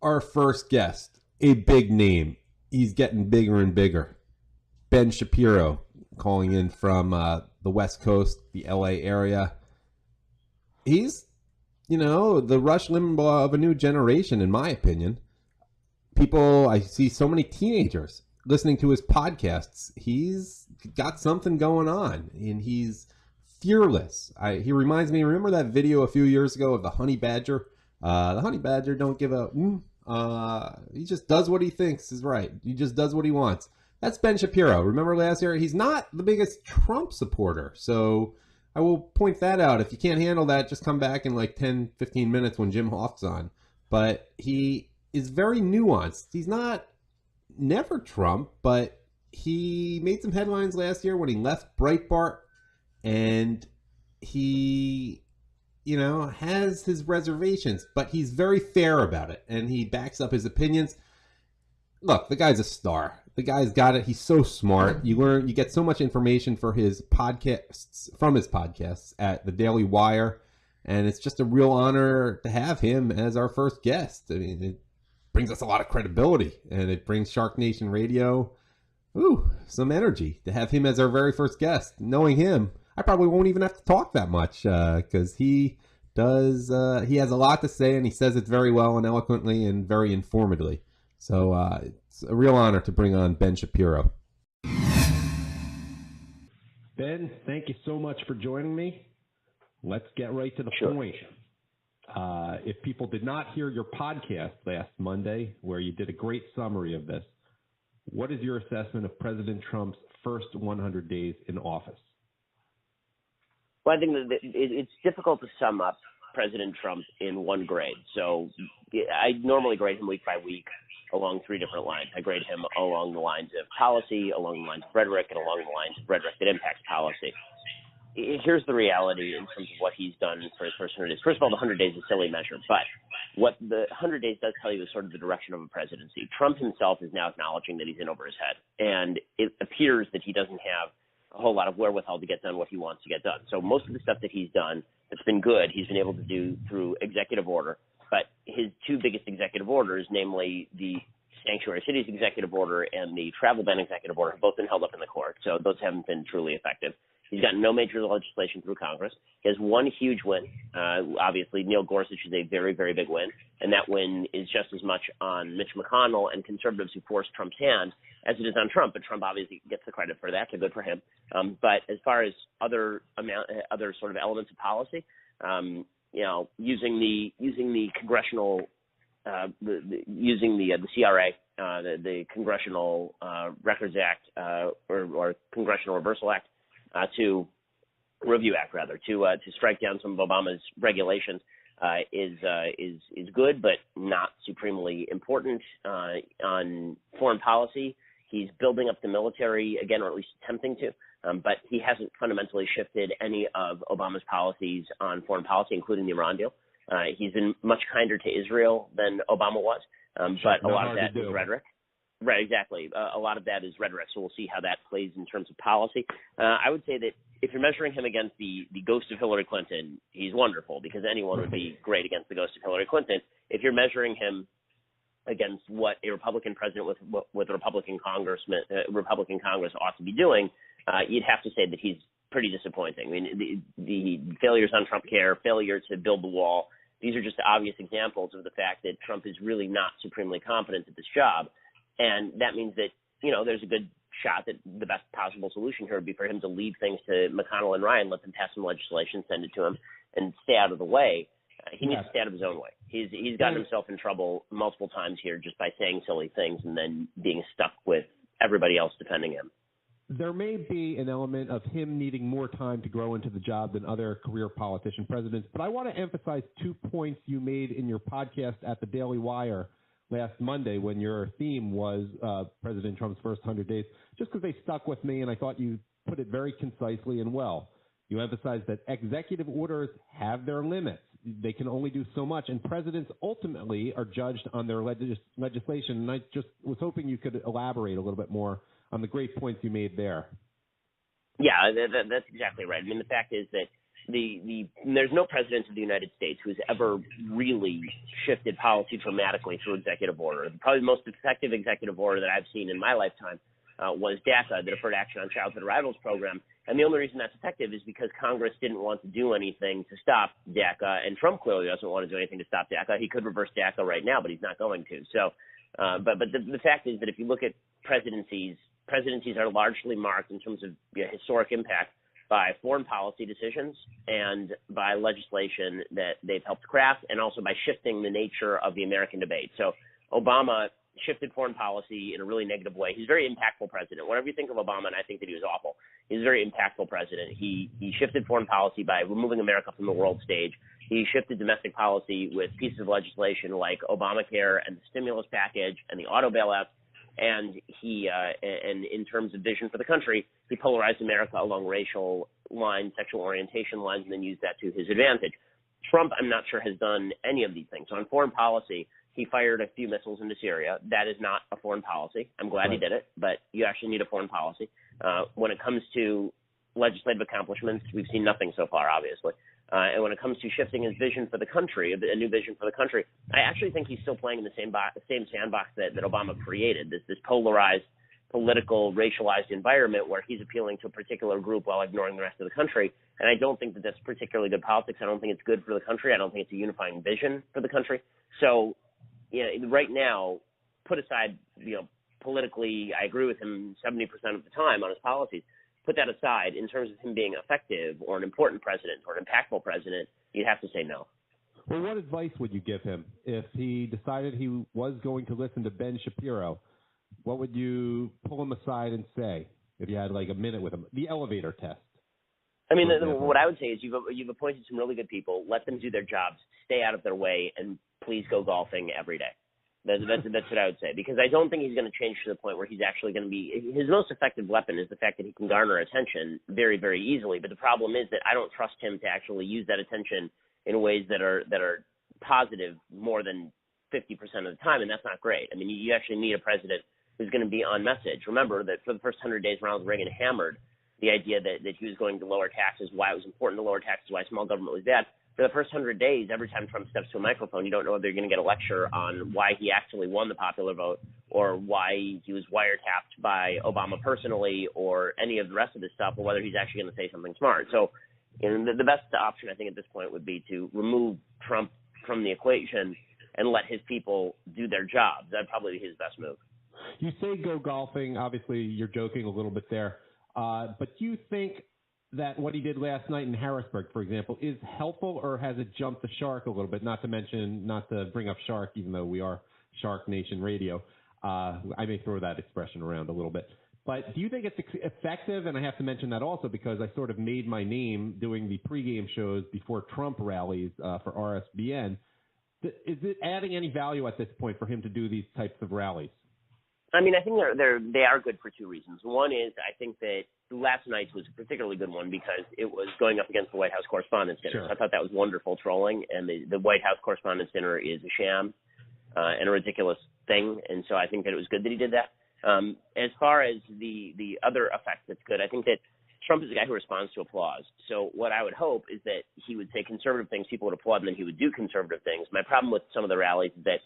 Our first guest, a big name. He's getting bigger and bigger. Ben Shapiro, calling in from the West Coast, the LA area. He's, the Rush Limbaugh of a new generation, in my opinion. I see so many teenagers listening to his podcasts. He's got something going on, and he's fearless. He reminds me, remember that video a few years ago of the honey badger? The honey badger don't give a... he just does what he thinks is right. He just does what he wants. That's Ben Shapiro. Remember last year? He's not the biggest Trump supporter. So I will point that out. If you can't handle that, just come back in like 10, 15 minutes when Jim Hoft's on. But he is very nuanced. He's not never Trump, but he made some headlines last year when he left Breitbart. And he... has his reservations, but he's very fair about it, and he backs up his opinions. Look, the guy's a star. The guy's got it. He's so smart. You get so much information from his podcasts at the Daily Wire, and it's just a real honor to have him as our first guest. I mean, it brings us a lot of credibility, and it brings Shark Nation Radio, some energy to have him as our very first guest. Knowing him, I probably won't even have to talk that much because he has a lot to say, and he says it very well and eloquently and very informatively. So it's a real honor to bring on Ben Shapiro. Ben, thank you so much for joining me. Let's get right to the point. If people did not hear your podcast last Monday, where you did a great summary of this, what is your assessment of President Trump's first 100 days in office? Well, I think that it's difficult to sum up President Trump in one grade. So I normally grade him week by week along three different lines. I grade him along the lines of policy, along the lines of rhetoric, and along the lines of rhetoric that impacts policy. Here's the reality in terms of what he's done for his first 100 days. First of all, the 100 days is a silly measure, but what the 100 days does tell you is sort of the direction of a presidency. Trump himself is now acknowledging that he's in over his head, and it appears that he doesn't have a whole lot of wherewithal to get done what he wants to get done. So most of the stuff that he's done that's been good, he's been able to do through executive order. But his two biggest executive orders, namely the Sanctuary Cities executive order and the travel ban executive order, have both been held up in the court. So those haven't been truly effective. He's gotten no major legislation through Congress. He has one huge win. Obviously, Neil Gorsuch is a very, very big win. And that win is just as much on Mitch McConnell and conservatives who forced Trump's hand as it is on Trump. But Trump obviously gets the credit for that, so good for him. But as far as other sort of elements of policy, using the congressional, using the CRA, the Congressional Records Act or Congressional Reversal Act, to strike down some of Obama's regulations is good, but not supremely important. On foreign policy, he's building up the military again, or at least attempting to, but he hasn't fundamentally shifted any of Obama's policies on foreign policy, including the Iran deal. He's been much kinder to Israel than Obama was, but a lot of that is rhetoric. Right, exactly. A lot of that is rhetoric, so we'll see how that plays in terms of policy. I would say that if you're measuring him against the ghost of Hillary Clinton, he's wonderful, because anyone would be great against the ghost of Hillary Clinton. If you're measuring him against what a Republican president with a Republican Congress ought to be doing, you'd have to say that he's pretty disappointing. I mean, the failures on Trump Care, failure to build the wall, these are just obvious examples of the fact that Trump is really not supremely competent at this job. And that means that, there's a good shot that the best possible solution here would be for him to leave things to McConnell and Ryan, let them pass some legislation, send it to him, and stay out of the way. He needs to stay out of his own way. He's gotten himself in trouble multiple times here just by saying silly things and then being stuck with everybody else defending him. There may be an element of him needing more time to grow into the job than other career politician presidents, but I want to emphasize 2 points you made in your podcast at the Daily Wire last Monday when your theme was President Trump's first 100 days, just because they stuck with me, and I thought you put it very concisely and well. You emphasized that executive orders have their limits. They can only do so much, and presidents ultimately are judged on their legislation, and I just was hoping you could elaborate a little bit more on the great points you made there. Yeah, that's exactly right. I mean, the fact is that there's no president of the United States who's ever really shifted policy dramatically through executive order. Probably the most effective executive order that I've seen in my lifetime was DACA, the Deferred Action on Childhood Arrivals program. And the only reason that's effective is because Congress didn't want to do anything to stop DACA, and Trump clearly doesn't want to do anything to stop DACA. He could reverse DACA right now, but he's not going to. So, but the fact is that if you look at presidencies are largely marked in terms of historic impact by foreign policy decisions and by legislation that they've helped craft, and also by shifting the nature of the American debate. So Obama shifted foreign policy in a really negative way. He's a very impactful president. Whenever you think of Obama, and I think that he was awful, he's a very impactful president. He shifted foreign policy by removing America from the world stage. He shifted domestic policy with pieces of legislation like Obamacare and the stimulus package and the auto bailouts. And and in terms of vision for the country, he polarized America along racial lines, sexual orientation lines, and then used that to his advantage. Trump, I'm not sure, has done any of these things. So on foreign policy, he fired a few missiles into Syria. That is not a foreign policy. I'm glad he did it, but you actually need a foreign policy. When it comes to legislative accomplishments, we've seen nothing so far, obviously. And when it comes to shifting his vision for the country, a new vision for the country, I actually think he's still playing in the same sandbox that Obama created, this polarized, political, racialized environment where he's appealing to a particular group while ignoring the rest of the country. And I don't think that that's particularly good politics. I don't think it's good for the country. I don't think it's a unifying vision for the country. So, right now, put aside, politically, I agree with him 70% of the time on his policies. Put that aside, in terms of him being effective or an important president or an impactful president, you'd have to say no. Well, what advice would you give him if he decided he was going to listen to Ben Shapiro? What would you pull him aside and say if you had like a minute with him? The elevator test. I mean, what I would say is you've appointed some really good people. Let them do their jobs. Stay out of their way, and please go golfing every day. That's what I would say, because I don't think he's going to change to the point where he's actually going to be – his most effective weapon is the fact that he can garner attention very, very easily. But the problem is that I don't trust him to actually use that attention in ways that are positive more than 50% of the time, and that's not great. I mean, you actually need a president who's going to be on message. Remember that for the first 100 days, Ronald Reagan hammered the idea that he was going to lower taxes, why it was important to lower taxes, why small government was bad. For the first 100 days, every time Trump steps to a microphone, you don't know whether you're going to get a lecture on why he actually won the popular vote or why he was wiretapped by Obama personally or any of the rest of this stuff, or whether he's actually going to say something smart. So the best option, I think, at this point would be to remove Trump from the equation and let his people do their jobs. That'd probably be his best move. You say go golfing. Obviously, you're joking a little bit there. But do you think that what he did last night in Harrisburg, for example, is helpful, or has it jumped the shark a little bit? Not to bring up shark, even though we are Shark Nation Radio. I may throw that expression around a little bit. But do you think it's effective? And I have to mention that also because I sort of made my name doing the pregame shows before Trump rallies for RSBN. Is it adding any value at this point for him to do these types of rallies? I mean, I think they are good for two reasons. One is I think that last night's was a particularly good one because it was going up against the White House Correspondents' Dinner. Sure. So I thought that was wonderful trolling, and the White House Correspondents' Dinner is a sham and a ridiculous thing, and so I think that it was good that he did that. As far as the other effect that's good, I think that Trump is a guy who responds to applause. So what I would hope is that he would say conservative things, people would applaud, and then he would do conservative things. My problem with some of the rallies is that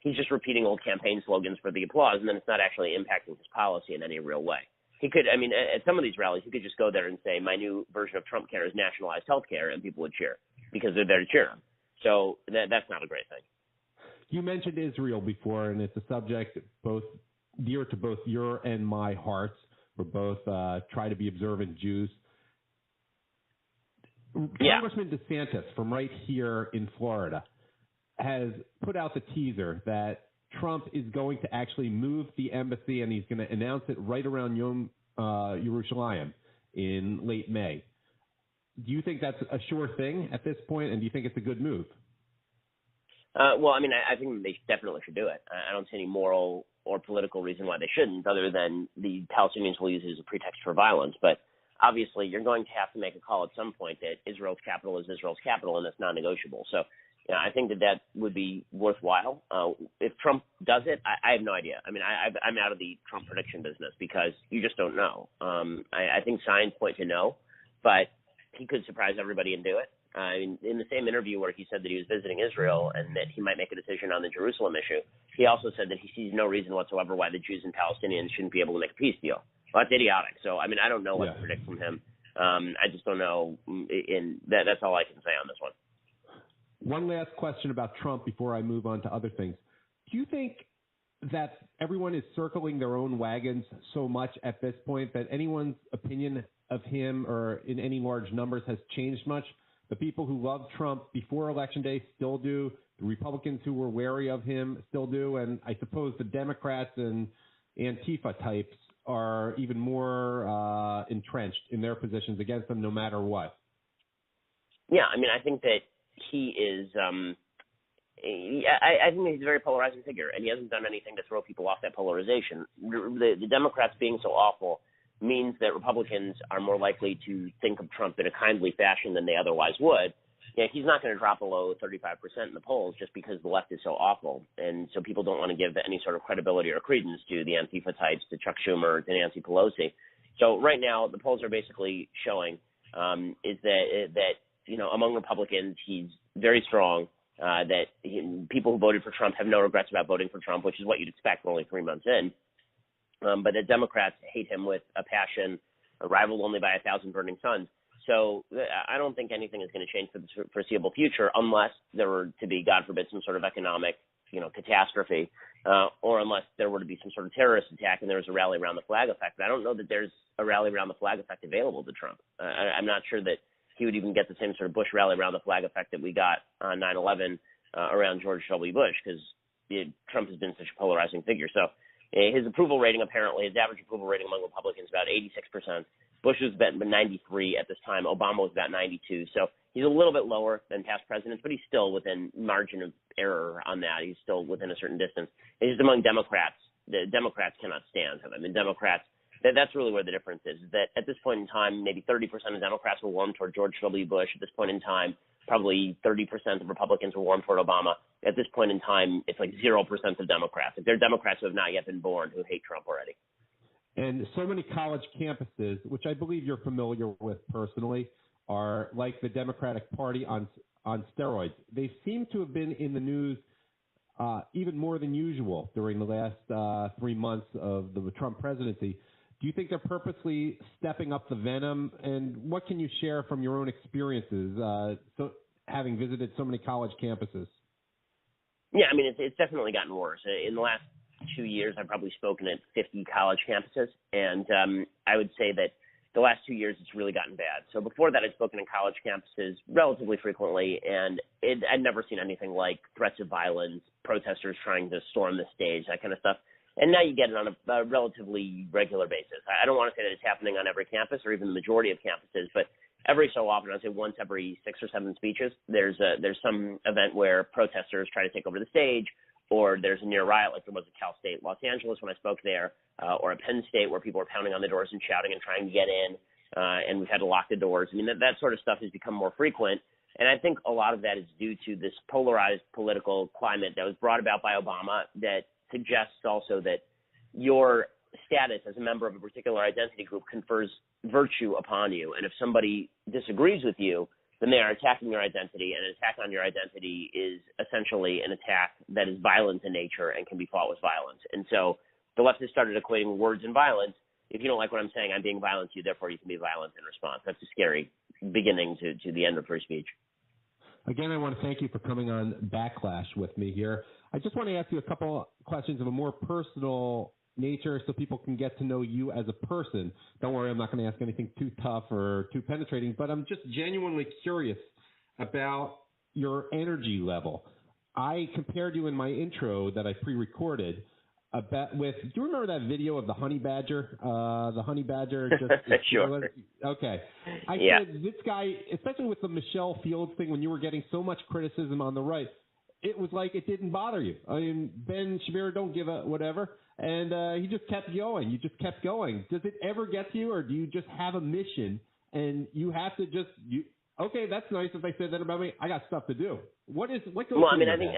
he's just repeating old campaign slogans for the applause, and then it's not actually impacting his policy in any real way. He could, I mean, at some of these rallies, he could just go there and say, my new version of Trump care is nationalized health care, and people would cheer because they're there to cheer him. So that's not a great thing. You mentioned Israel before, and it's a subject both dear to both your and my hearts. We're both try to be observant Jews. Yeah. Congressman DeSantis from right here in Florida has put out the teaser that Trump is going to actually move the embassy, and he's going to announce it right around Yom Yerushalayim in late May. Do you think that's a sure thing at this point, and do you think it's a good move? Well, I mean, I think they definitely should do it. I don't see any moral or political reason why they shouldn't, other than the Palestinians will use it as a pretext for violence. But obviously, you're going to have to make a call at some point that Israel's capital is Israel's capital, and that's non-negotiable. So I think that would be worthwhile. If Trump does it, I have no idea. I mean, I'm out of the Trump prediction business because you just don't know. I think signs point to no, but he could surprise everybody and do it. In the same interview where he said that he was visiting Israel and that he might make a decision on the Jerusalem issue, he also said that he sees no reason whatsoever why the Jews and Palestinians shouldn't be able to make a peace deal. Well, that's idiotic. So, I mean, I don't know what to predict from him. I just don't know. That's all I can say on this one. One last question about Trump before I move on to other things. Do you think that everyone is circling their own wagons so much at this point that anyone's opinion of him or in any large numbers has changed much? The people who loved Trump before Election Day still do. The Republicans who were wary of him still do. And I suppose the Democrats and Antifa types are even more entrenched in their positions against them no matter what. Yeah, I mean, I think that he is I think he's a very polarizing figure, and he hasn't done anything to throw people off that polarization. The Democrats being so awful means that Republicans are more likely to think of Trump in a kindly fashion than they otherwise would. Yeah, he's not going to drop below 35% in the polls just because the left is so awful. And so people don't want to give any sort of credibility or credence to the Antifa types, to Chuck Schumer, to Nancy Pelosi. So right now, the polls are basically showing is that among Republicans, he's very strong, that people who voted for Trump have no regrets about voting for Trump, which is what you'd expect. We're only 3 months in. But the Democrats hate him with a passion, rivaled only by 1,000 burning suns. So I don't think anything is going to change for the foreseeable future unless there were to be, God forbid, some sort of economic, catastrophe, or unless there were to be some sort of terrorist attack and there was a rally around the flag effect. But I don't know that there's a rally around the flag effect available to Trump. I'm not sure that he would even get the same sort of Bush rally around the flag effect that we got on 9/11 around George W. Bush, because Trump has been such a polarizing figure. So his approval rating, apparently, his average approval rating among Republicans is about 86%. Bush was about 93 at this time. Obama was about 92. So he's a little bit lower than past presidents, but he's still within margin of error on that. He's still within a certain distance. And just among Democrats, the Democrats cannot stand him. I mean, Democrats, that's really where the difference is that at this point in time, maybe 30% of Democrats were warm toward George W. Bush. At this point in time, probably 30% of Republicans were warm toward Obama. At this point in time, it's like 0% of Democrats. If they're Democrats who have not yet been born who hate Trump already. And so many college campuses, which I believe you're familiar with personally, are like the Democratic Party on steroids. They seem to have been in the news even more than usual during the last 3 months of the Trump presidency. Do you think they're purposely stepping up the venom? And what can you share from your own experiences, having visited so many college campuses? Yeah, I mean, it's definitely gotten worse. In the last 2 years, I've probably spoken at 50 college campuses, and I would say that the last 2 years it's really gotten bad. So before that, I'd spoken in college campuses relatively frequently, and I'd never seen anything like threats of violence, protesters trying to storm the stage, that kind of stuff. And now you get it on a relatively regular basis. I don't want to say that it's happening on every campus or even the majority of campuses, but every so often, I'd say once every 6 or 7 speeches, there's some event where protesters try to take over the stage, or there's a near riot like there was at Cal State Los Angeles when I spoke there, or at Penn State where people are pounding on the doors and shouting and trying to get in, and we've had to lock the doors. I mean, that sort of stuff has become more frequent, and I think a lot of that is due to this polarized political climate that was brought about by Obama that suggests also that your status as a member of a particular identity group confers virtue upon you, and if somebody disagrees with you, then they are attacking your identity, and an attack on your identity is essentially an attack that is violent in nature and can be fought with violence. And so the left has started equating words and violence. If you don't like what I'm saying, I'm being violent to you, therefore you can be violent in response. That's a scary beginning to the end of free speech. Again, I want to thank you for coming on Backlash with me here. I just want to ask you a couple questions of a more personal nature so people can get to know you as a person. Don't worry, I'm not going to ask anything too tough or too penetrating, but I'm just genuinely curious about your energy level. I compared you in my intro that I pre-recorded do you remember that video of the honey badger? The honey badger just Sure. Okay. I said this guy, especially with the Michelle Fields thing, when you were getting so much criticism on the right, it was like it didn't bother you. I mean, Ben Shapiro don't give a whatever, and he just kept going. You just kept going. Does it ever get to you, or do you just have a mission and you have to just okay, that's nice if they said that about me. I got stuff to do. What goes Well, I mean, I think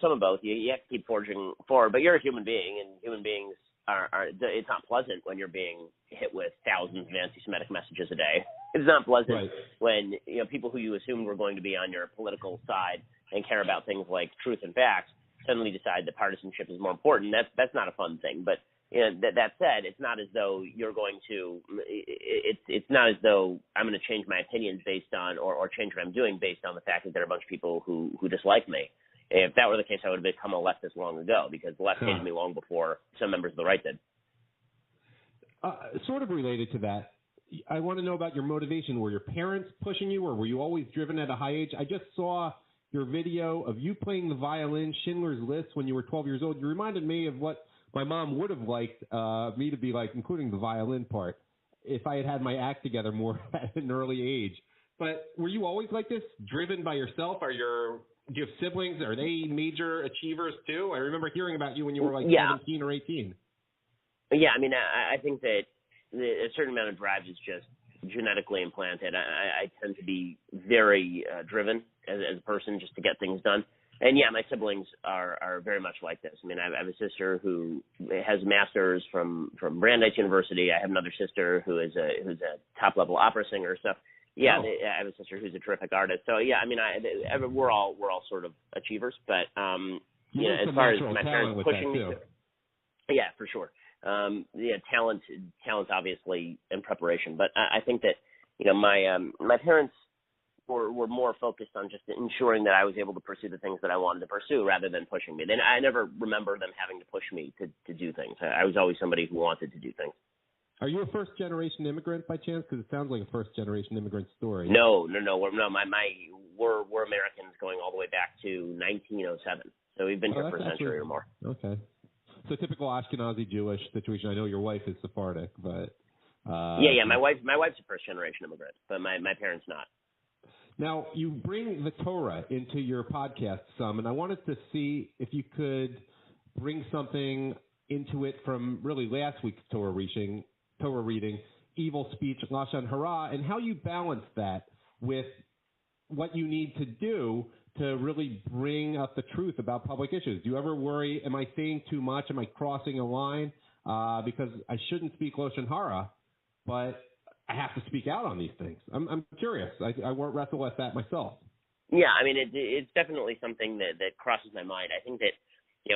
some of both. You have to keep forging forward, but you're a human being, and human beings it's not pleasant when you're being hit with thousands of anti-Semitic messages a day. It's not pleasant when people who you assumed were going to be on your political side and care about things like truth and facts suddenly decide that partisanship is more important. That's not a fun thing. But that said, it's not as though you're going to. It's not as though I'm going to change my opinions based on or change what I'm doing based on the fact that there are a bunch of people who dislike me. If that were the case, I would have become a leftist long ago because the left hated me long before some members of the right did. Sort of related to that, I want to know about your motivation. Were your parents pushing you, or were you always driven at a high age? I just saw your video of you playing the violin, Schindler's List, when you were 12 years old. You reminded me of what my mom would have liked me to be like, including the violin part, if I had had my act together more at an early age. But were you always like this, driven by yourself? Do you have siblings? Are they major achievers too? I remember hearing about you when you were like 17 or 18. Yeah, I mean, I think that a certain amount of drive is just genetically implanted. I tend to be very driven as a person just to get things done. And yeah, my siblings are very much like this. I mean, I have a sister who has a master's from Brandeis University. I have another sister who's a top level opera singer. So yeah, I have a sister who's a terrific artist. So yeah, I mean, we're all sort of achievers. But as far as my parents pushing me, yeah, for sure. Talent obviously in preparation. But I think that my parents were more focused on just ensuring that I was able to pursue the things that I wanted to pursue rather than pushing me. I never remember them having to push me to do things. I was always somebody who wanted to do things. Are you a first-generation immigrant by chance? Because it sounds like a first-generation immigrant story. No. We're Americans going all the way back to 1907. So we've been here for a century or more. Okay. So typical Ashkenazi Jewish situation. I know your wife is Sephardic, but yeah. My wife's a first-generation immigrant, but my parents not. Now, you bring the Torah into your podcast some, and I wanted to see if you could bring something into it from really last week's Torah reading, evil speech, Lashon Hara, and how you balance that with what you need to do to really bring up the truth about public issues. Do you ever worry, am I saying too much? Am I crossing a line? Because I shouldn't speak Lashon Hara, but I have to speak out on these things. I'm curious. I won't wrestle with that myself. Yeah, I mean, it's definitely something that crosses my mind. I think that,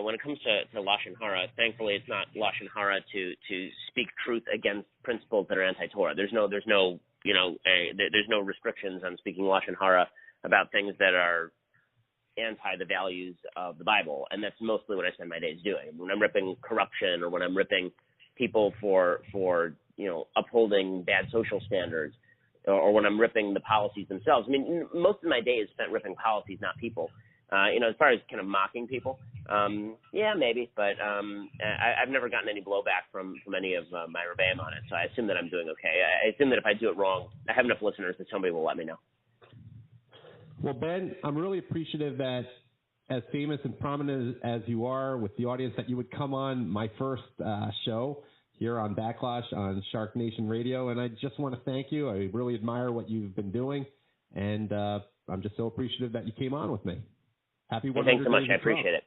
when it comes to Lashon Hara, thankfully it's not Lashon Hara to speak truth against principles that are anti-Torah. There's no restrictions on speaking Lashon Hara about things that are anti the values of the Bible, and that's mostly what I spend my days doing. When I'm ripping corruption or when I'm ripping people for upholding bad social standards, or when I'm ripping the policies themselves. I mean, most of my day is spent ripping policies, not people. As far as kind of mocking people, yeah, maybe, but I've never gotten any blowback from any of my rebbeim on it, so I assume that I'm doing okay. I assume that if I do it wrong, I have enough listeners that somebody will let me know. Well, Ben, I'm really appreciative that as famous and prominent as you are with the audience, that you would come on my first show here on Backlash on Shark Nation Radio. And I just want to thank you. I really admire what you've been doing. And I'm just so appreciative that you came on with me. Happy 100 Thanks so much. days I appreciate it.